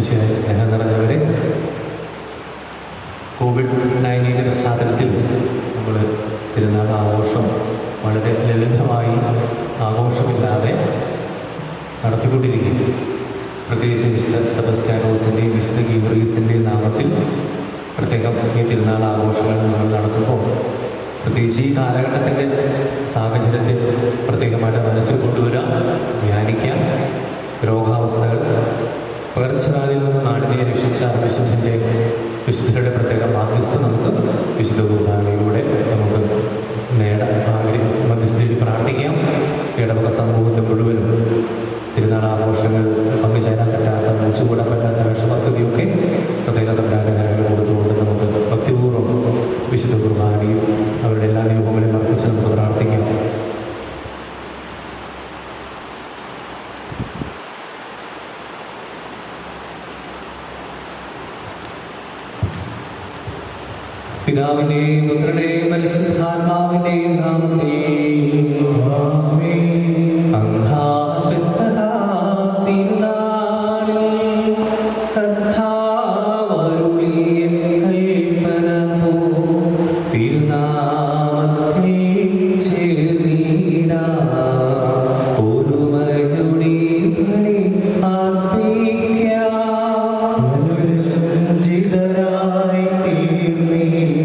വിശേഷ സ്നേഹം നിറഞ്ഞവരെ, കോവിഡ്-19 പശ്ചാത്തലത്തിൽ നമ്മൾ തിരുനാൾ ആഘോഷം വളരെ ലളിതമായി ആഘോഷമില്ലാതെ നടത്തിക്കൊണ്ടിരിക്കുന്നു. പ്രത്യേകിച്ച് വിശുദ്ധ സെബസ്ത്യാനോസിൻ്റെയും വിശുദ്ധ ഗീവർഗീസിൻ്റെയും നാമത്തിൽ പ്രത്യേകം ഈ തിരുനാൾ ആഘോഷങ്ങൾ നമ്മൾ നടത്തുമ്പോൾ പ്രത്യേകിച്ച് ഈ കാലഘട്ടത്തിൻ്റെ സാഹചര്യത്തിൽ പ്രത്യേകമായിട്ട് മനസ്സിൽ കൊണ്ടുവരാം, ധ്യാനിക്കാം. രോഗാവസ്ഥകൾ, പകർച്ചവ്യാധിയിൽ നിന്ന് നാടിനെ രക്ഷിച്ച വിശുദ്ധരുടെ പ്രത്യേക മാധ്യസ്ഥ നമുക്ക് വിശുദ്ധ കുർബാനയിലൂടെ നമുക്ക് മധ്യസ്ഥയിൽ പ്രാർത്ഥിക്കാം. ഇടവക സമൂഹത്തെ മുഴുവനും തിരുനാൾ ആഘോഷങ്ങൾ പങ്കുചേരാൻ പറ്റാത്ത, വിളിച്ചുകൂടാൻ പറ്റാത്ത വിഷമസ്ഥിതിയൊക്കെ പ്രത്യേക തമ്പുരാൻ്റെ കരങ്ങൾ കൊടുത്തുകൊണ്ട് നമുക്ക് ഭക്തിപൂർവ്വം വിശുദ്ധ കുർബാനയും അവരുടെ എല്ലാ നിയോഗങ്ങളെയും അർപ്പിച്ച് നമുക്ക് പ്രാർത്ഥിക്കാം. പിതാവിൻ്റെയും പുത്രൻ്റെയും പരിശുദ്ധാത്മാവിൻ്റെയും നാമത്തിൽ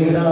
ീടാ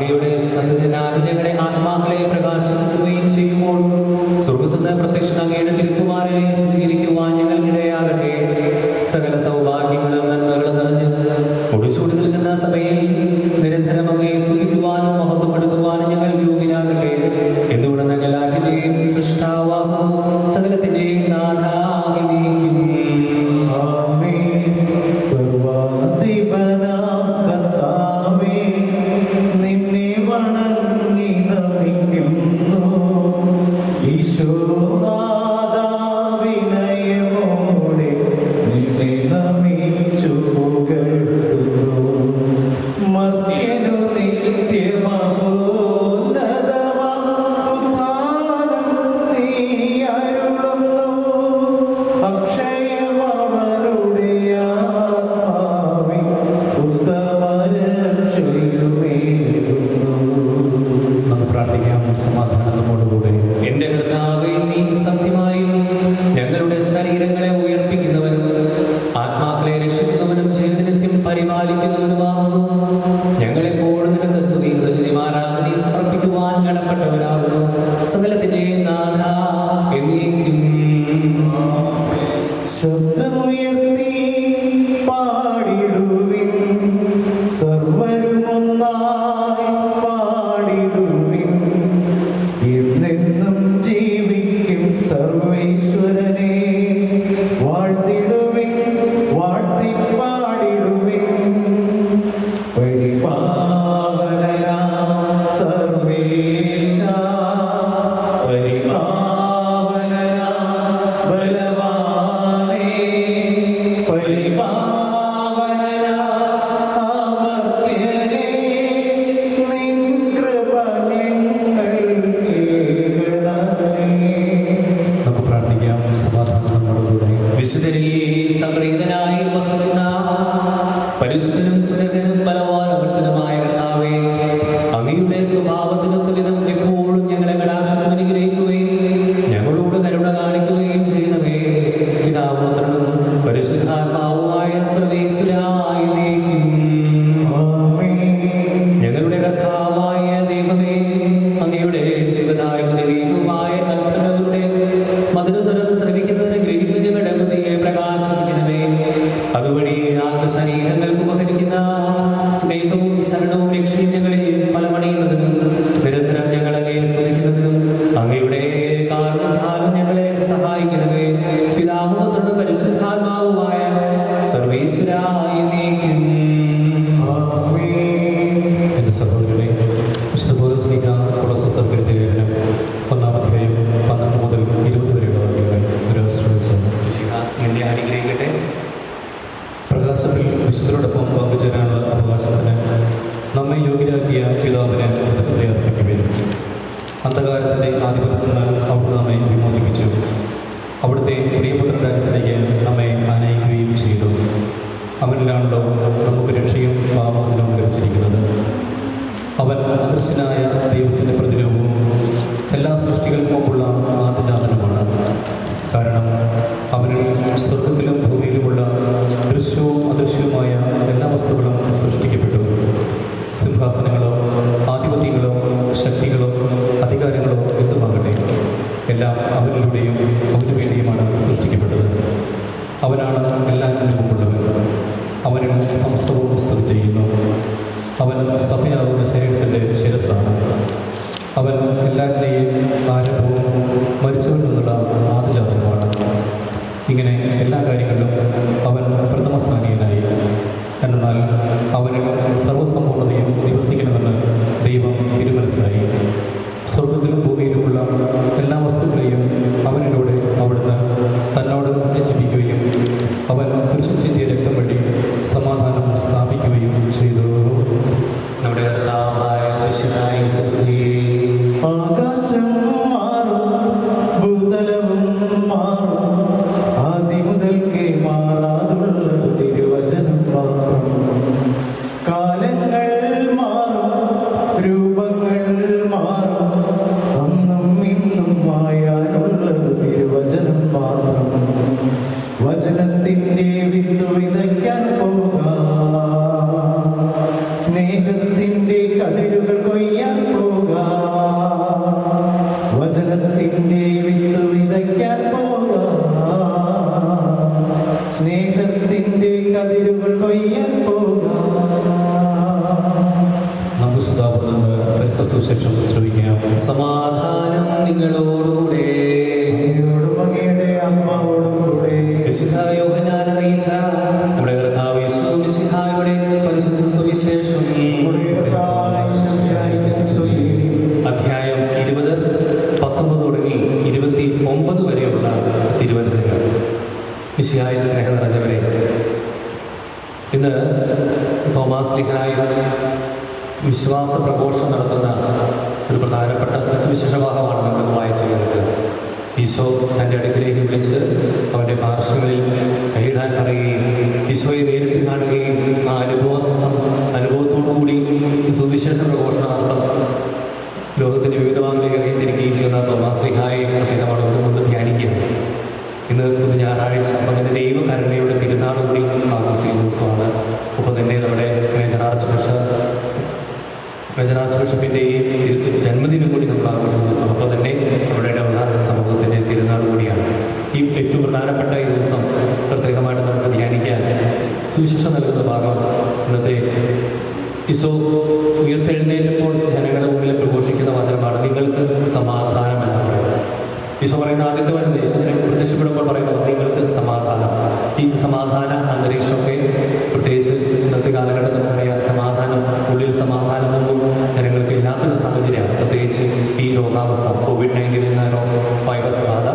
അങ്ങയുടെ സത്യജ്ഞാനങ്ങളെ ആത്മാക്കളെ പ്രകാശിപ്പിക്കുകയും ചെയ്യുമ്പോൾ സ്വർഗത്തുനിന്ന് പ്രത്യക്ഷ അങ്ങയുടെ തിരുക്കുമാരനെ സ്വീകരിക്കുവാൻ ഞങ്ങൾക്കിടയാകട്ടെ. സകല സൗഭാഗ്യങ്ങളും നന്മകളും നിറഞ്ഞ് ഒടിച്ചൂടി നിൽക്കുന്ന സഭയിൽ നിരന്തരം അങ്ങയെ സ്തുതിക്കുവാനും മഹത്വപ്പെടുത്തുവാനും ഞങ്ങൾ യോഗ്യരാകട്ടെ. എന്തുകൊണ്ട് ഞങ്ങൾ എല്ലാറ്റിന്റെയും സൃഷ്ടാവാകുന്നു, സകലത്തിന്റെയും നാഥാകിലേക്കും. സ്നേഹത്തിന്റെ കതിരുകൾ കൊയ്യാൻ പോകാം, വചനത്തിൻ്റെ വിത്ത് വിതയ്ക്കാൻ പോകാം, സ്നേഹത്തിൻ്റെ കതിരുകൾ കൊയ്യാൻ പോകാം. നമുക്ക് സുധാപുറത്ത് പരിസ്ഥ സുശേഷം ശ്രമിക്കാം. സമാധാനം നിങ്ങളോടുകൂടെ, അങ്ങയുടെ അമ്മാവോടും കൂടെ. വിശുദ്ധ യോഹന്നാൻ അറിയിച്ച നമ്മുടെ കർത്താവ് യേശു മിശിഹായുടെ പരിശുദ്ധ സുവിശേഷം അധ്യായം 20, 19 തുടങ്ങി 29 വരെയുള്ള തിരുവചനങ്ങൾ. മിശിഹായ സ്നേഹം നിറഞ്ഞവരെ, ഇന്ന് തോമാസ് ലീഹായി വിശ്വാസ പ്രഘോഷം നടത്തുന്ന ഒരു പ്രധാനപ്പെട്ട സുവിശേഷ ഭാഗമാണ് നമുക്ക് വായിച്ചു കേൾക്കുക. ഈശോ തൻ്റെ അടുക്കിലേക്ക് വിളിച്ച് അവൻ്റെ പാർശ്വങ്ങളിൽ കൈയിടാൻ പറയുകയും ഈശോയെ നേരിട്ട് കാണുകയും ആ അനുഭവത്തോടുകൂടി സുവിശേഷ പ്രഘോഷണാർത്ഥം ലോകത്തിൻ്റെ വിവിധ ഭാഗങ്ങളിലേക്ക് ഇറങ്ങിത്തിരിക്കുകയും ചെയ്യുന്ന തോമാസ് ലീഹായെ അദ്ദേഹമാണ് നമ്മൾ ധ്യാനിക്കുകയാണ്. ഇന്ന് ഒരു ഞായറാഴ്ച, അപ്പം തന്നെ ദൈവകരുണയുടെ തിരുനാൾ കൂടി ആഘോഷിക്കുന്ന ദിവസമാണ്. ഒപ്പം തന്നെ നമ്മുടെ മേജർ ആർച്ച് ബിഷപ്പിൻ്റെയും ജന്മദിനം കൂടി നമ്മൾ ആഘോഷിക്കുന്ന ദിവസം. ഒപ്പം തന്നെ നമ്മുടെ ഇടവക സമൂഹത്തിൻ്റെ തിരുനാൾ കൂടിയാണ്. ഈ ഏറ്റവും പ്രധാനപ്പെട്ട ഈ ദിവസം പ്രത്യേകമായിട്ട് നമുക്ക് ധ്യാനിക്കാൻ സുവിശേഷം നൽകുന്ന ഭാഗം ഇന്നത്തെ ഈശോ ഉയർത്തെഴുന്നേറ്റപ്പോൾ ജനങ്ങളുടെ മുമ്പിൽ പ്രഘോഷിക്കുന്ന വചനമാണ്, നിങ്ങൾക്ക് സമാധാനം എന്ന് പറയുന്നത്. ഈശോ പറയുന്ന ആദ്യത്തെ വചനം, ഈശോനെ പ്രത്യക്ഷപ്പെടുമ്പോൾ പറയുന്നത് നിങ്ങൾക്ക് സമാധാനം. ഈ സമാധാന അന്തരീക്ഷമൊക്കെ പ്രത്യേകിച്ച് ഇന്നത്തെ കാലഘട്ടം നമുക്കറിയാം, ഉള്ളിൽ സമാധാനമൊന്നും ജനങ്ങൾക്ക് ഇല്ലാത്തൊരു സാഹചര്യമാണ്. പ്രത്യേകിച്ച് ഈ രോഗാവസ്ഥ, COVID-19 എന്ന വൈറസ് ബാധ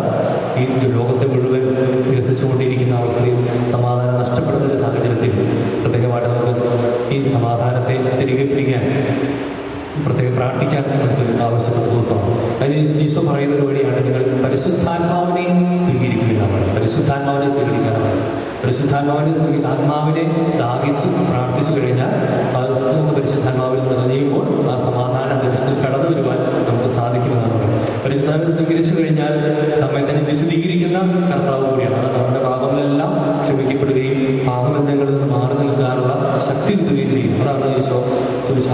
ഈ ലോകത്തെ മുഴുവൻ വികസിച്ചുകൊണ്ടിരിക്കുന്ന അവസ്ഥയിൽ സമാധാനം നഷ്ടപ്പെടുന്ന ഒരു സാഹചര്യത്തിൽ പ്രത്യേകമായിട്ട് നമുക്ക് ഈ സമാധാനത്തെ തിരികെ പിടിക്കാൻ പ്രത്യേകം പ്രാർത്ഥിക്കാൻ നമുക്ക് ആവശ്യപ്പെട്ട ദിവസമാണ്. അതിന് ഈശോ പറയുന്ന ഒരു വഴിയാണ്, നിങ്ങൾ പരിശുദ്ധാത്മാവിനെ സ്വീകരിക്കുമെന്നാണ്. പരിശുദ്ധാത്മാവിനെ സ്വീകരിക്കാനാണ്. ആത്മാവിനെ ദാഹിച്ച് പ്രാർത്ഥിച്ചു കഴിഞ്ഞാൽ നമുക്ക് പരിശുദ്ധാത്മാവിൽ നിറഞ്ഞുമ്പോൾ ആ സമാധാന അന്തരീക്ഷത്തിൽ കടന്നു വരുവാൻ നമുക്ക് സാധിക്കുമെന്നാണ് പറയുന്നത്. പരിശുദ്ധാത്മാവിനെ സ്വീകരിച്ചു കഴിഞ്ഞാൽ നമ്മെ തന്നെ വിശുദ്ധീകരിക്കുന്ന കർത്താവ് കൂടിയാണ്. അത് നമ്മുടെ പാപങ്ങളെല്ലാം ക്ഷമിക്കപ്പെടുകയും പാപബന്ധങ്ങളിൽ നിന്ന് മാറി നിൽക്കാനുള്ള ശക്തി കിട്ടുകയും ചെയ്യും. അതാണ് ഈശോ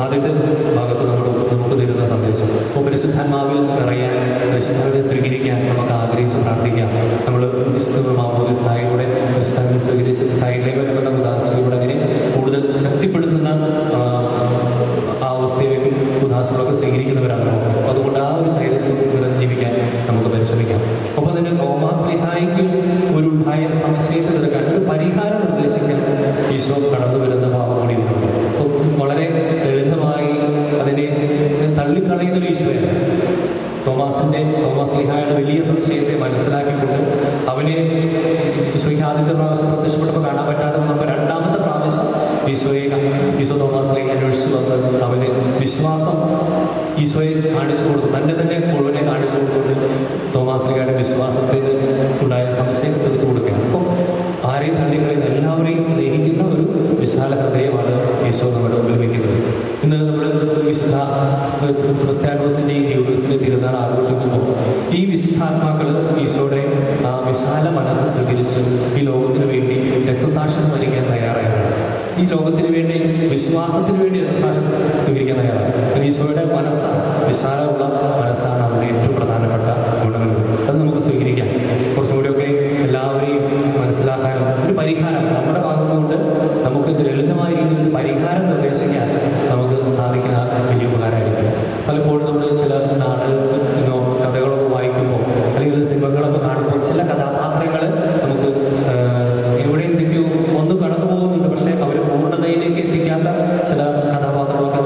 ആദ്യത്തെ ഭാഗത്ത് നമുക്ക് തരുന്ന സന്ദേശം. അപ്പോൾ പരിശുദ്ധാത്മാവിൽ നിറയാൻ, പരിശുദ്ധാത്മാവിനെ സ്വീകരിക്കാൻ നമുക്ക് ആഗ്രഹിച്ച് പ്രാർത്ഥിക്കാം. നമ്മൾ വിശുദ്ധ മാമോദിസായിലൂടെ പരിശുദ്ധാത്മാവിനെ സ്വീകരിച്ച് സ്ഥായിലേക്ക് വരുന്ന ഉദാസയിലൂടെ അതിനെ കൂടുതൽ ശക്തിപ്പെടുത്തുന്ന ആ അവസ്ഥയിലേക്കും ഉദാസങ്ങളൊക്കെ സ്വീകരിക്കുന്നവരാണ് നമുക്ക്. അതുകൊണ്ട് ആ ഒരു ചൈതന്യത്തിൽ ജീവിക്കാൻ നമുക്ക് പരിശ്രമിക്കാം. ഒപ്പം തന്നെ തോമാസ് ലീഹായ്ക്ക് ഉണ്ടായ സംശയത്തെ തീർക്കാൻ ഒരു പരിഹാരം നിർദ്ദേശിക്കാൻ ഈശോ കടന്നു വരുന്ന ഭാവം കൂടി ഇതിനുണ്ട്. വളരെ ലളിതമായി അതിനെ തള്ളിക്കളയുന്നൊരു ഈശോയാണ്. തോമാസ് ലീഹായുടെ വലിയ സംശയത്തെ മനസ്സിലാക്കിക്കൊണ്ട് അവനെ ഈശോയ്ക്ക് ആദ്യത്തെ പ്രാവശ്യം പ്രത്യക്ഷപ്പെട്ടപ്പോൾ കാണാൻ പറ്റാതെ വന്നപ്പോൾ രണ്ടാമത്തെ പ്രാവശ്യം ഈശോ തോമാസ് ലീഹ അന്വേഷിച്ച് വന്ന് അവന് വിശ്വാസം ഈശോയെ കാണിച്ചു കൊടുത്തു, തന്നെ മുഴുവനെ കാണിച്ചു കൊടുത്തുകൊണ്ട് തോമാസ് ലീഹയുടെ വിശ്വാസത്തിന് ഉണ്ടായ സംശയം തീർത്തു കൊടുക്കുകയാണ്. അപ്പം ആരെയും തള്ളിക്കളയുന്ന, എല്ലാവരെയും സ്നേഹിക്കുന്ന ഒരു വിശാല ഹൃദയമാണ് ഈശോ നമ്മുടെ മുമ്പിൽ വയ്ക്കുന്നത്. ഇന്ന് നമ്മൾ വിശുദ്ധ സെബസ്ത്യാനോസിൻ്റെയും ഗീവർഗീസിൻ്റെ തിരുനാൾ ആഘോഷിക്കുമ്പോൾ ഈ വിശുദ്ധാത്മാക്കൾ ഈശോയുടെ ആ വിശാല മനസ്സ് സ്വീകരിച്ച് ഈ ലോകത്തിന് വേണ്ടി രക്തസാക്ഷ്യം വഹിക്കാൻ തയ്യാറായാണ്. ഈ ലോകത്തിന് വേണ്ടി, വിശ്വാസത്തിന് വേണ്ടി രക്തസാക്ഷ്യം സ്വീകരിക്കാൻ തയ്യാറാണ്. ഈശോയുടെ മനസ്സാണ്, വിശാലമുള്ള മനസ്സാണ് നമ്മുടെ ഏറ്റവും പ്രധാനപ്പെട്ട ഗുണമെന്ന്. അത് നമുക്ക് സ്വീകരിക്കാം. കുറച്ചും കൂടിയൊക്കെ എല്ലാവരെയും മനസ്സിലാക്കാനും ഒരു പരിഹാരം നമ്മുടെ ഭാഗത്തുകൊണ്ട് നമുക്ക് ലളിതമായ രീതിയിൽ ഒരു പരിഹാരം നിർദ്ദേശിക്കാൻ നമുക്ക് സാധിക്കുന്ന വലിയ ഉപകാരമായിരിക്കും. പലപ്പോഴും നമ്മൾ ചില കഥകളൊക്കെ വായിക്കുമ്പോൾ അല്ലെങ്കിൽ സിനിമകളൊക്കെ കാണുമ്പോൾ ചില കഥാപാത്രങ്ങൾ നമുക്ക് എവിടെ എന്തൊക്കെയോ ഒന്ന് കടന്നു പോകുന്നുണ്ട്, പക്ഷേ അവർ പൂർണ്ണതയിലേക്ക് എത്തിക്കാത്ത ചില കഥാപാത്രങ്ങളൊക്കെ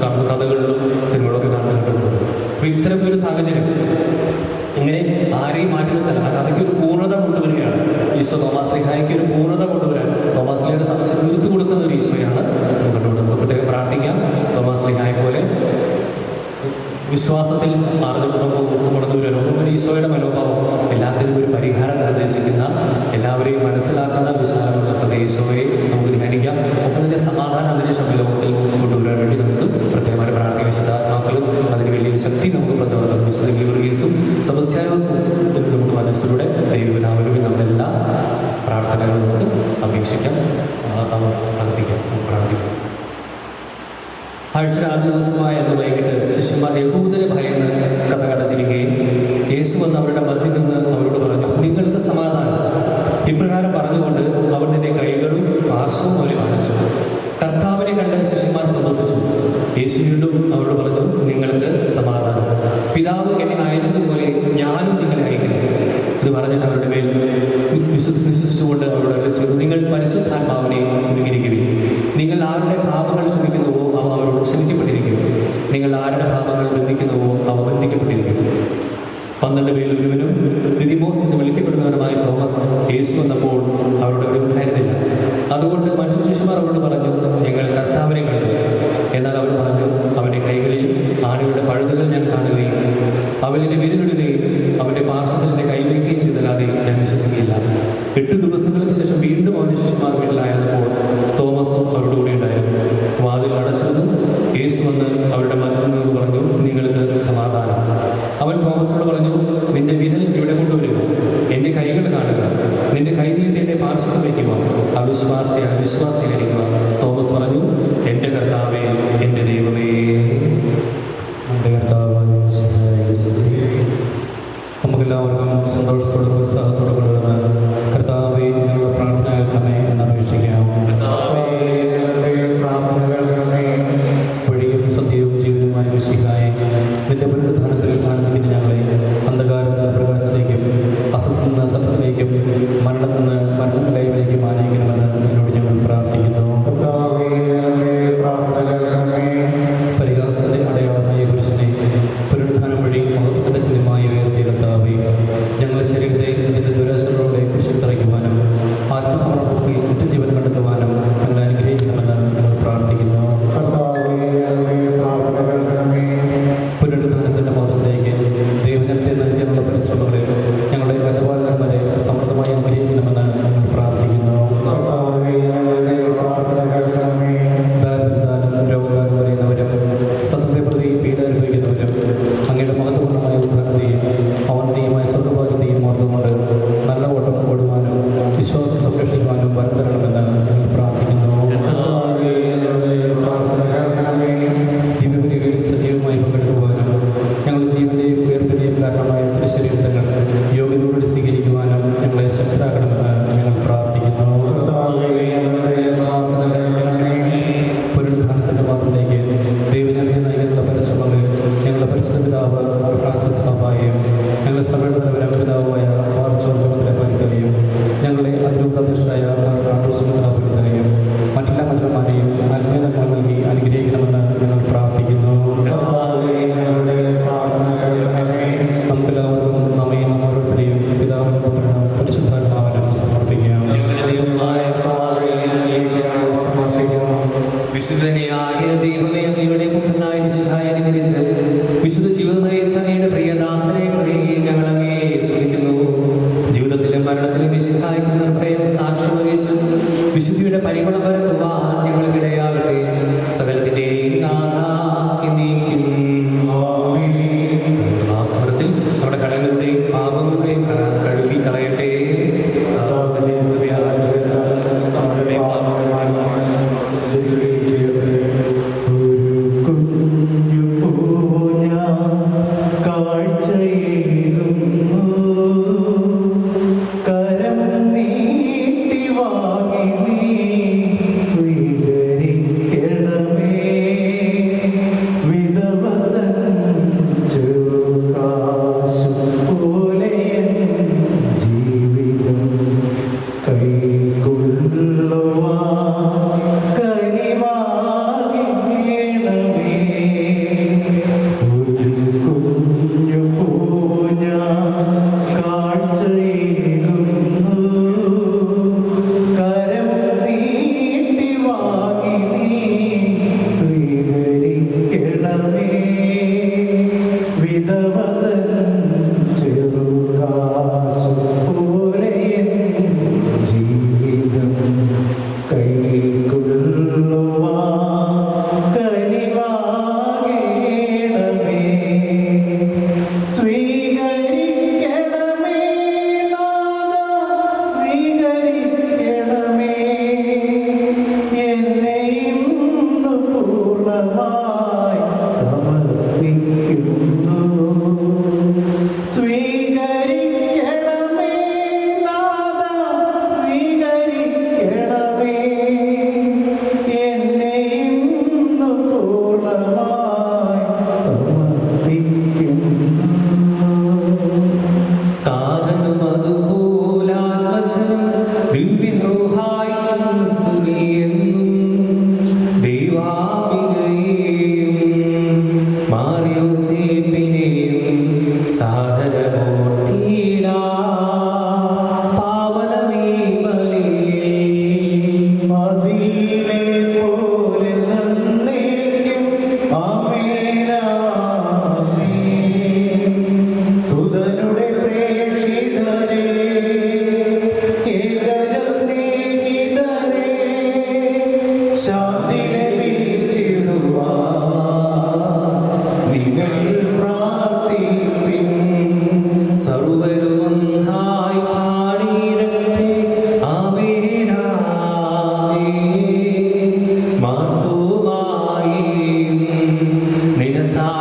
നമ്മൾ കഥകളിലും സിനിമകളൊക്കെ കാണുന്നുണ്ട്. അപ്പോൾ ഇത്തരം ഒരു സാഹചര്യം ഇങ്ങനെ ആരെയും മാറ്റി നിർത്താൻ കഥയ്ക്ക് ഒരു പൂർണ്ണത കൊണ്ടുവരികയാണ് ഈശോ. തോമാസ് ലീഹായ്ക്ക് ഒരു പൂർണ്ണത കൊണ്ടുവരാൻ തോമാസ് ലീഹയുടെ സമസ്യ തീർത്തു കൊടുക്കുന്ന ഒരു ഈശോയാണ് നമുക്ക് പ്രത്യേകം പ്രാർത്ഥിക്കാം. തോമാസ് ലീഹായെ പോലെ വിശ്വാസത്തിൽ കടന്നു വരാൻ ഈശോയുടെ മനോഭാവം എല്ലാത്തിനും ഒരു പരിഹാരം നിർദ്ദേശിക്കുന്ന, എല്ലാവരെയും മനസ്സിലാക്കുന്ന വിശാലമുള്ള ഈശോയെ നമുക്ക് ധ്യാനിക്കാം. ഒപ്പം തന്നെ സമാധാന അന്തരീക്ഷം ലോകത്തിൽ കൊണ്ടുവരാൻ വേണ്ടി നമുക്ക് പ്രത്യേകമായിട്ട് പ്രാർത്ഥിക്കാം. വിശുദ്ധാത്മാക്കളും അതിന് വലിയൊരു ശക്തി നമുക്ക് പ്രചോദനം. വിശുദ്ധ ഗീവർഗീസും സെബസ്ത്യാനോസും നമുക്ക് മനസ്സിലൂടെ ദൈവപിതാവിനും നമ്മുടെ എല്ലാ പ്രാർത്ഥനകളും നമുക്ക് അപേക്ഷിക്കാം, പ്രാർത്ഥിക്കാം. ആഴ്ചയുടെ ആദ്യ ദിവസമായ അന്ന് വൈകിട്ട് ശിഷ്യന്മാർ യഹൂദരെ ഭയന്ന് കഥ കടച്ചിരിക്കുകയും യേശു വന്ന് അവരുടെ മധ്യത്തിൽ നിന്ന് അവരോട് പറഞ്ഞു, നിങ്ങൾക്ക് സമാധാനം. ഇപ്രകാരം പറഞ്ഞുകൊണ്ട് അവർ നിന്റെ കൈകളും പാർശ്വവും പോലെ കാണിച്ചു. കർത്താവിനെ കണ്ട് ശിഷ്യന്മാർ സന്തോഷിച്ചു. യേശു വീണ്ടും അവരോട് പറഞ്ഞു, നിങ്ങൾക്ക് സമാധാനം. പിതാവ് എന്നെ അയച്ചതുപോലെ ഞാനും നിങ്ങളെ അയക്കുന്നു. ഇത് പറഞ്ഞിട്ട് അവരുടെ മേൽ വിശ്വസിച്ചുകൊണ്ട് അവരോട് ചെയ്തു, നിങ്ങൾ പരിശുദ്ധാത്മാവിനെ സ്വീകരിക്കുകയും നിങ്ങൾ ആരുടെ പാപങ്ങൾ ക്ഷമിക്കുന്നുവോ അവ അവരോട് ക്ഷമിക്കപ്പെട്ടിരിക്കും. നിങ്ങൾ ആരുടെ പാപങ്ങൾ ബന്ധിക്കുന്നുവോ അവ ബന്ധിക്കപ്പെട്ടിരിക്കും. 12 പേരിൽ ഒരുവനും ദിദിമോസ് എന്ന് വിളിക്കപ്പെടുന്നവനുമായ തോമസ് യേശു വന്നപ്പോൾ അവരുടെ അവിടെ ഉണ്ടായിരുന്നില്ല. അതുകൊണ്ട് മനുഷ്യശിഷ്യന്മാർ അവരോട് പറഞ്ഞു, ഞങ്ങൾ കർത്താവിനെ കണ്ടു. എന്നാൽ അവർ പറഞ്ഞു, അവൻ്റെ കൈകളിൽ ആണികളുടെ പഴുതുകൾ ഞാൻ കാണുകയും അവൻ്റെ വിരലിടുകയും അവൻ്റെ പാർശ്വത്തിൽ എൻ്റെ കൈവയ്ക്കുകയും ചെയ്തല്ലാതെ ഞാൻ വിശ്വസിക്കില്ല. 8 ദിവസങ്ങൾക്ക് ശേഷം വീണ്ടും അവൻ്റെ ശിഷ്യന്മാർ വീട്ടിലായിരുന്നപ്പോൾ തോമസും അവരുടെ കൂടെ ഉണ്ടായിരുന്നു. വാതിൽ അടച്ചിരുന്നു. യേശു വന്ന് അവരുടെ മധ്യത്തിൽ നിന്ന് പറഞ്ഞു, നിങ്ങൾക്ക് സമാധാനം. അവൻ തോമസിനോട് പറഞ്ഞു, നിന്റെ വിരൽ ഇവിടെ കൊണ്ടുവരിക, എൻ്റെ കൈകൾ കാണുക, നിന്റെ കൈ നീട്ടി എൻ്റെ പാർശ്വത്തിൽ വയ്ക്കുക, അവിശ്വാസിയായിരിക്കുക. തോമസ് പറഞ്ഞു, എൻ്റെ കർത്താവേ, എൻ്റെ ദൈവമേ. നമ്മുടെ കർത്താവായ നമുക്കെല്ലാവർക്കും സന്തോഷത്തോടും ഉത്സാഹത്തോടും കൊണ്ടുവന്ന് കർത്താവേ ഞങ്ങളുടെ പ്രാർത്ഥന കേൾക്കണമേ എന്ന് അപേക്ഷിക്കാം. വഴിയും സത്യവും ജീവനുമായ മിശിഹായെ, നിന്റെ പുനരുത്ഥാനത്തിൽ ആനന്ദിക്കുന്ന ഞങ്ങളെ അന്ധകാരത്തിൽ നിന്ന് പ്രകാശത്തിലേക്കും അസത്തിൽ നിന്ന് സത്യത്തിലേക്കും മരണത്തിൽ നിന്ന് മരണത്തിലേക്കും ആനയിക്കണമെന്ന് നിന്നോട് ഞങ്ങൾ പ്രാർത്ഥിക്കുന്നു. പരിഹാസത്തിന്റെ അടയാളമായ പുരുഷനെ പുനരുത്ഥാനം വഴി മഹത്വത്തിന്റെ ചിഹ്നമായി ഉയർത്തിയ കർത്താവേ, ഞങ്ങളുടെ ശരീരത്തെ നിന്റെ ദുരാശകളോടെ കുരിശിൽ തറയ്ക്കുവാനും ആത്മസമർപ്പണത്തിൽ നിത്യജീവൻ കണ്ടെത്തുവാനും ഞങ്ങളെ അനുഗ്രഹിക്കണമെന്ന് ഞങ്ങൾ പ്രാർത്ഥിക്കുന്നു. പുനരുത്ഥാനത്തിന്റെ മഹത്വത്തിലേക്ക് ദൈവജനത്തെ നയിക്കാനുള്ള പരിശ്രമങ്ങളിൽ ഞങ്ങളുടെ യജമാനന്മാരെ സമൃദ്ധമായി അനുഗ്രഹിക്കണമെന്ന് ഞങ്ങൾ പ്രാർത്ഥിക്കുന്നു. ദാരിദ്ര്യത്താലും രോഗത്താലും വരെയുന്നവരും സത്യത്തെ പ്രതി പീഡ അനുഭവിക്കുന്നവരും അങ്ങയുടെ മഹത്വപൂർണ്ണമായ ഉദ്ധാനത്തെയും അവന്റെയുമായ സ്വർഗഭാഗ്യത്തെയും ഓർത്തുകൊണ്ട് നല്ല ഓട്ടം ഓടുവാനും വിശ്വാസം സംരക്ഷിക്കുവാനും വരം തരണമെന്ന് ഞങ്ങൾ പ്രാർത്ഥിക്കുന്നു. ദിവ്യബലികളിൽ സജീവമായി പങ്കെടുക്കുവാനും ഞങ്ങളുടെ ജീവന്റെയും ഉയർപ്പിന്റെയും കാരണമായ തിരുശരീരങ്ങൾ യോഗ്യതയോടെ സ്വീകരിക്കുവാനും ഞങ്ങളെ ശക്തരാക്കണമെന്ന് ഞങ്ങൾ പ്രാർത്ഥിക്കുന്നു. പുനരുത്ഥാനത്തിന്റെ മാത്രത്തിലേക്ക് ദൈവജനത്തെ നയിക്കാനുള്ള പരിശ്രമങ്ങളിൽ ഞങ്ങളുടെ പരിശുദ്ധ പിതാവ് മാർ ഫ്രാൻസിസ് പാപ്പായെയും ഞങ്ങളുടെ സഭയുടെ തലവനും പിതാവുമായ മാർ ജോർജ് മെത്രാപ്പൊലീത്തയെയും ഞങ്ങളെ അതിരൂപാധ്യക്ഷരായ മാർ ആൻഡ്രൂസ് മെത്രാപ്പൊലീത്തയെയും മറ്റെല്ലാ മെത്രാന്മാരെയും ആത്മീയതങ്ങൾ നൽകി അനുഗ്രഹിക്കണമെന്ന് ഞങ്ങൾ പ്രാർത്ഥിക്കുന്നു. നമുക്കെല്ലാവർക്കും നമ്മയും ഓരോരുത്തരെയും പിതാവിനും പുത്രനും പരിശുദ്ധാത്മാവിനും സമർപ്പിക്കാം. വിശുദ്ധനായ ദൈവമേ, അങ്ങയുടെ പുത്രനായ മിശിഹായെ അനുകരിച്ച് വിശുദ്ധ ജീവിതം നയിച്ച അങ്ങയുടെ പ്രിയദാസനെ ഞങ്ങൾ അങ്ങേ സ്തുതിക്കുന്നു. ജീവിതത്തിലും മരണത്തിലും മിശിഹായ്ക്ക് നിർഭയം സാക്ഷ്യം വഹിച്ച് വിശുദ്ധിയുടെ പരിമളം പരത്തുവാൻ ഞങ്ങൾക്കിടയാകട്ടെ. സകലത്തിന്റെയും നാഥ എന്നേക്കും. സ്വരത്തിൽ നമ്മുടെ കടങ്ങളുടെയും പാപങ്ങളുടെയും കഴുകി കളയട്ടെ. സ്വീകരിക്കണമേ വിധവ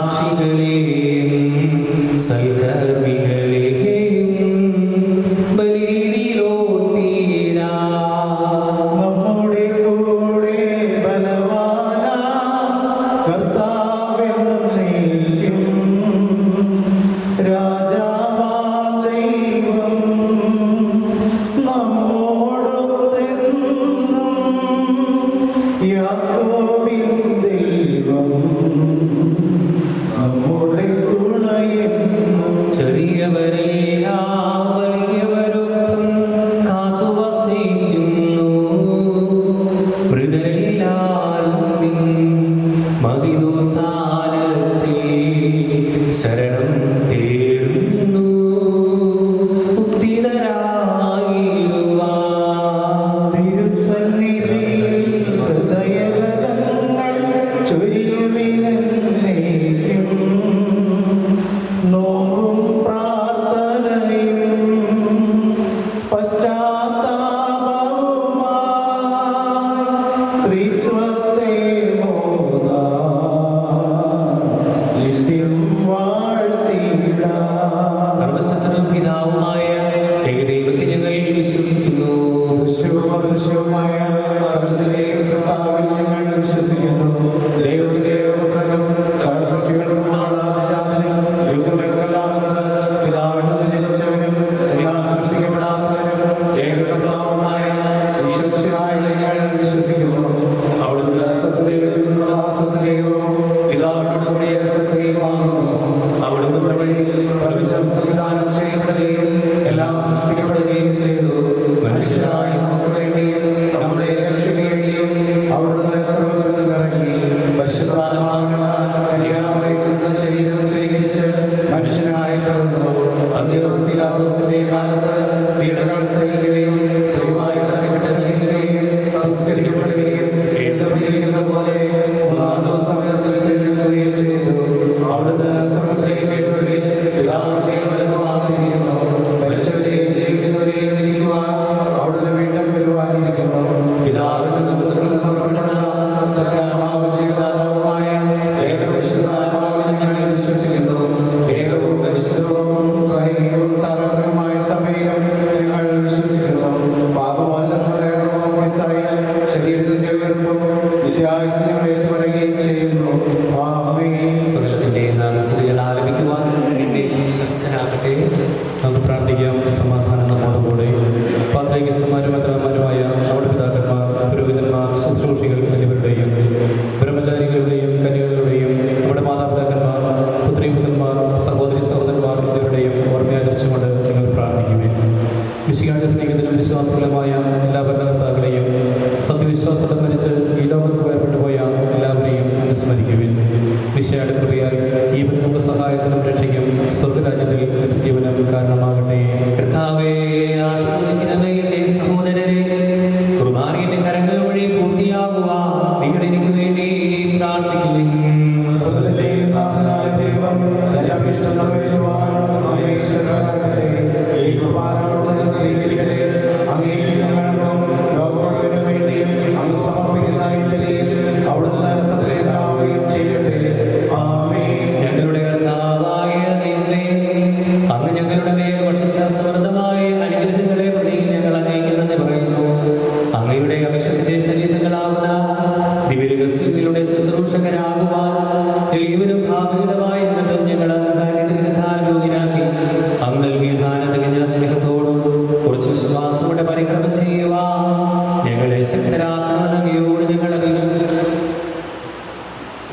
സാക്ഷികളെയും സൽക്കർമ്മികളെയും ബലിയിലോർത്തിടാം. നമ്മുടെ കൂടെ ബലവാനാ കർത്താവെന്നും നീക്കും. രാജാവാം ദൈവം നമ്മോടൊത്തെന്നും. യാക്കോബിൻ ദൈവം നമ്മുടെ തുണയെന്നും. ചെറിയവരെല്ലാം വലിയവരൊപ്പം കാത്തുവസിക്കുന്നു. മൃതരെല്ലാരും നിൻ മഹിതോത്ഥാനത്തിൽ ശരണം തേടുന്നു. ഉത്തിതരായിടുവാൻ തിരുസന്നിധിയിൽ ഹൃദയഗതങ്ങൾ ചൊരിയുവിനെന്നേക്കും. നോമ്പും പ്രാർത്ഥനയും പശ്ചാത്താപവുമായി ത്രിത്വത്തെ മോദാൻ നിത്യം വാഴ്ത്തിടാം. സർവശക്തനും പിതാവുമായ ഏകദൈവത്തെ ഞങ്ങൾ വിശ്വസിക്കുന്നു. ദൃശ്യവുമായ സകലത്തിലെയും സൃഷ്ടാവിൽ ഞങ്ങൾ വിശ്വസിക്കുന്നു. ദൈവത്തിന്റെ പുത്രനും സർവ്വസൃഷ്ടികൾക്കുമുള്ള ആദിജാതനും യുഗങ്ങൾക്കെല്ലാം മുമ്പ് പിതാവിൽ നിന്ന് ജനിച്ചവനും എല്ലാം സൃഷ്ടിക്കപ്പെടാത്തവനും ഏകകർത്താവുമായ ഈശ്വരനായ ഞങ്ങൾ വിശ്വസിക്കുന്നു. അവിടുന്ന് സത്യദൈവത്തിൽ നിന്നുള്ള സത്യദൈവവും പിതാവിനോട് കൂടിയ സത്യദൈവമാകുന്നു. അവിടുന്ന് വഴി പ്രപഞ്ചം സംവിധാനം ചെയ്യപ്പെടുകയും എല്ലാം സൃഷ്ടിക്കപ്പെടുകയും ചെയ്തു. മനുഷ്യരായ നമുക്ക് വേണ്ടിയും നമ്മുടെ രക്ഷയ്ക്ക് വേണ്ടിയും അവിടുന്ന് സ്വർഗ്ഗത്തിൽ നിന്നിറങ്ങി പരിശുദ്ധാത്മാവിനാൽ കന്യാമറിയത്തിൽ നിന്ന് ശരീരം സ്വീകരിച്ച് മനുഷ്യനായി പിറന്നു. അന്ത്യോസ് പീലാത്തോസിന്റെ കാലത്ത് പീഡകൾ സഹിക്കുകയും ശ്രീമായി തലക്കെട്ട് സംസ്കരിക്കപ്പെടുകയും എഴുതപ്പെട്ടിരിക്കുന്ന പോലെ മൂന്നാം ദിവസം ഉയർത്തെഴുന്നേൽക്കുകയും ചെയ്തു. അവിടുന്ന് സ്വർഗ്ഗത്തിലേക്ക് എഴുന്നള്ളി പിതാവിന്റെ വലതുഭാഗത്തിരിക്കുന്നു. മരിച്ചവരെയും ജീവിക്കുന്നവരെയും വിധിക്കുവാൻ അവിടുന്ന് വീണ്ടും വരുവാനിരിക്കുന്നു. പിതാവിൽ നിന്ന് പുത്രനിൽ നിന്ന് പുറപ്പെട്ടുള്ള സകലമാവും ജീവദാതാവുമായ ഏകപരിശുദ്ധാത്മാവിൽ ഞങ്ങൾ വിശ്വസിക്കുന്നു. ഏകവും പരിശുദ്ധവും സഹൈകവും സാർവത്രികമായ സഭയിലും ഞങ്ങൾ വിശ്വസിക്കുന്നു. പാപമോചനത്തിനുള്ള ശരീരത്തിന്റെ ഉയർപ്പും നിത്യായുസ്സുകൾ ഏറ്റുപറയുകയും ചെയ്യുന്നു. ആമേൻ. സകലത്തിന്റെ നാമസ്തുതികൾ ആലപിക്കുവാൻ എന്നെ ശക്തനാകട്ടെ. നമുക്ക് പ്രാർത്ഥിക്കാം. സമാധാനം നമ്മോടുകൂടെ. പാത്രികന്മാരും മെത്രാന്മാരുമായ നമ്മുടെ പിതാക്കന്മാർ, പുരോഹിതന്മാർ, ശുശ്രൂഷികൾ എന്നിവരുടെയും ബ്രഹ്മചാരികളുടെയും കന്യകകളുടെയും നമ്മുടെ മാതാപിതാക്കന്മാർ, പുത്രീപുത്രന്മാർ, സഹോദരി സഹോദരന്മാർ എന്നിവരുടെയും ഓർമ്മയാദർശിച്ചുകൊണ്ട് നിങ്ങൾ പ്രാർത്ഥിക്കുവിൻ. വിശികാന്റെ സ്നേഹിതനും വിശ്വാസികളുമായ എല്ലാ ഭരണകർത്താക്കളെയും സത്യവിശ്വാസത്തെ മരിച്ച് ഈ ലോകത്ത് വേർപെട്ടു പോയ എല്ലാവരെയും അനുസ്മരിക്കുവിൻ. വിശയുടെ കൃപയാൽ ഈ നമുക്ക് സഹായത്തിനും രക്ഷയ്ക്കും സ്വർഗരാജ്യത്തിൽ നിത്യജീവനം കാരണമാകട്ടെ. കർത്താവേ, ആശീർവദിക്കണമേ എന്റെ സഹോദരരെ. കുർബാനയുടെ കരങ്ങൾ വഴി പൂർത്തിയാകുവാൻ നിങ്ങൾ എനിക്ക് വേണ്ടി പ്രാർത്ഥിക്കുവിൻ. സകലത്തിലെയും നാഥനായ ദൈവം തന്റെ അഭീഷ്ടം നിറവേറ്റുവാൻ നമ്മെ ശരണമാകട്ടെ. ഈ കുർബാന അവിടുന്ന് സ്വീകരിക്കട്ടെ. അങ്ങേക്ക് ഞങ്ങൾക്കും ലോകം മുഴുവനും വേണ്ടിയും അങ്ങ് സമർപ്പിക്കുന്ന ഈ ബലിയിൽ അവിടുന്ന് സംപ്രീതനാവുകയും ചെയ്യട്ടെ. ആമേൻ. ഞങ്ങളുടെ കർത്താവായ ദൈവമേ, അങ്ങ് ഞങ്ങളുടെ മേൽ വർഷിച്ച സമൃദ്ധമായ അനുഗ്രഹങ്ങളെ പ്രതി ഞങ്ങൾ അങ്ങേക്ക് നന്ദി പറയുന്നു. അങ്ങയുടെ അഭിഷേകത്തിന്റെ ശരീരങ്ങളാവുന്ന ദിവ്യരഹസ്യങ്ങളുടെ ശുശ്രൂഷകരാകുവാൻ എല്ലാവരും ഭാവികമായി നിന്നിട്ടും ഞങ്ങൾ അങ്ങ് അനുഗ്രഹത്താൽ യോഗ്യരാക്കി. അങ്ങ് നൽകിയ ദാനം തികഞ്ഞ സ്നേഹത്തോടും കുറച്ച് വിശ്വാസത്തോടെ പരിക്രമം ചെയ്യുവാൻ ഞങ്ങളെ ശക്തരാക്കണമെന്ന് അങ്ങയോട് ഞങ്ങൾ അപേക്ഷിക്കുന്നു.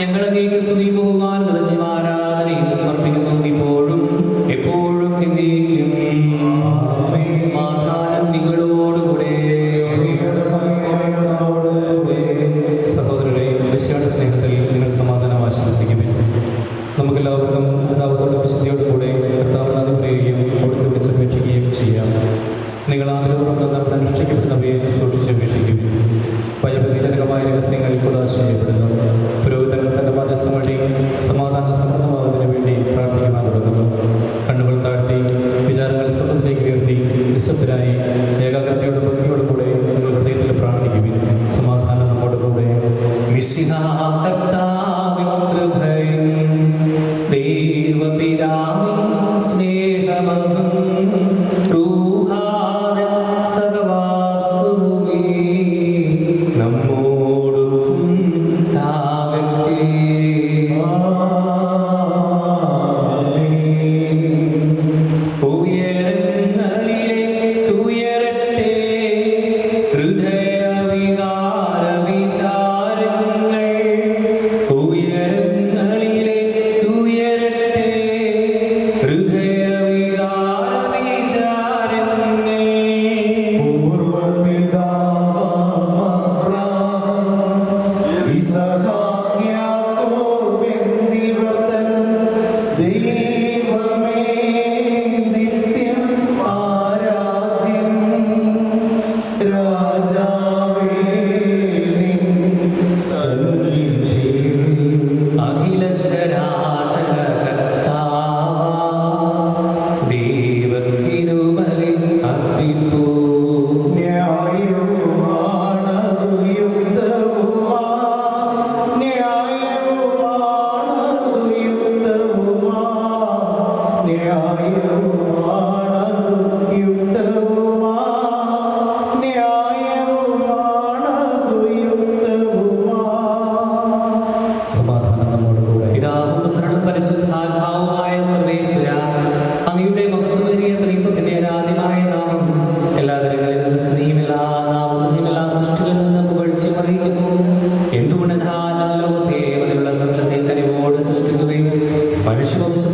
ഞങ്ങൾ അങ്ങേക്ക് സ്തുതി ബഹുമാനം നിറഞ്ഞ ആരാധനയും സമർപ്പിക്കുന്നു. ഇപ്പോഴും എപ്പോഴും എന്നേക്കും. ആമേൻ. സമാധാനം നിങ്ങളോടുകൂടെ. സഹോദരരെ, വിശയുടെ സ്നേഹത്തിൽ നിങ്ങൾ സമാധാനം ആശംസിക്കുവിൻ. നമുക്കെല്ലാവർക്കും പിതാവത്തോടും വിശുദ്ധിയോടുകൂടെ കർത്താവിന് നന്ദി പറയുകയും അവിടുത്തെ വിളിച്ചപേക്ഷിക്കുകയും ചെയ്യാം. നിങ്ങൾ ആദരപൂർവ്വം അനുഷ്ഠിക്കപ്പെടുന്നവയെ സൂക്ഷിച്ചപേക്ഷിക്കുവിൻ. ഭയഭീജനകമായ രഹസ്യങ്ങൾ കുദാശ ചെയ്യപ്പെടുന്നു. പുരോഹിതൻ തൻ്റെ മധ്യസ്ഥം വഴി സമാധാന സമൃദ്ധമാകുന്നതിന് വേണ്ടി പ്രാർത്ഥിക്കുവാൻ തുടങ്ങുന്നു. കണ്ണുകൾ താഴ്ത്തി വിചാരങ്ങൾ സ്വർഗ്ഗത്തിലേക്ക് ഉയർത്തി നിശബ്ദരായി ഏകാഗ്രതയോടും ഭക്തിയോടും കൂടെ നിങ്ങൾ ഹൃദയത്തിൽ പ്രാർത്ഥിക്കുവിൻ. സമാധാനം നമ്മോട് കൂടെ. മിശിഹാ കർത്താവിൻ കൃപയും പിതാവിൻ സ്നേഹമതും റൂഹാദൻ സഹവാസവുമേ നമ്മോടൊത്തുണ്ടാകട്ടെ. ഉയരങ്ങളിലേക്ക് ഉയരട്ടെ ഹൃദയവികാര വിചാരങ്ങൾ. ഉയരങ്ങളിലേക്ക് ഉയരട്ടെ ഹൃദയവികാര വിചാരങ്ങൾ. ദൈവമേ നിത്യം ആരാധ്യൻ രാജാവേ നിൻ സന്നിധിയിൽ അഖില ചരാചര കർത്താവാ ദൈവത്തിനു ബലി അർപ്പിപ്പൂ. ന്യായവുമാണതു യുക്തവുമാ ന്യായവുമാണതു യുക്തവുമാ ന്യായവുമാണതു യുക്തവുമാ ന്യായവുമാണതു യുക്തവുമാ. സമാധാനം നമ്മോടുകൂടെ. പിതാവും പുത്രനും പരിശുദ്ധാത്മാവുമായ സർവേശ്വര, അങ്ങയുടെ മഹത്വമേറിയ ത്രിത്വത്തിന്റെ ആരാധ്യമായ നാമം എല്ലാ തരങ്ങളിൽ നിന്ന് സ്ത്രീയും എല്ലാ നാമത്തിനും എല്ലാ സൃഷ്ടികളിൽ നിന്ന് പുകഴ്ച അറിയിക്കുന്നു. എന്തുകൊണ്ടെന്നാൽ അങ്ങ് ലോകത്തെ അതിലുള്ള സകലത്തെ കനിവോട് സൃഷ്ടിക്കുകയും മനുഷ്യവംശം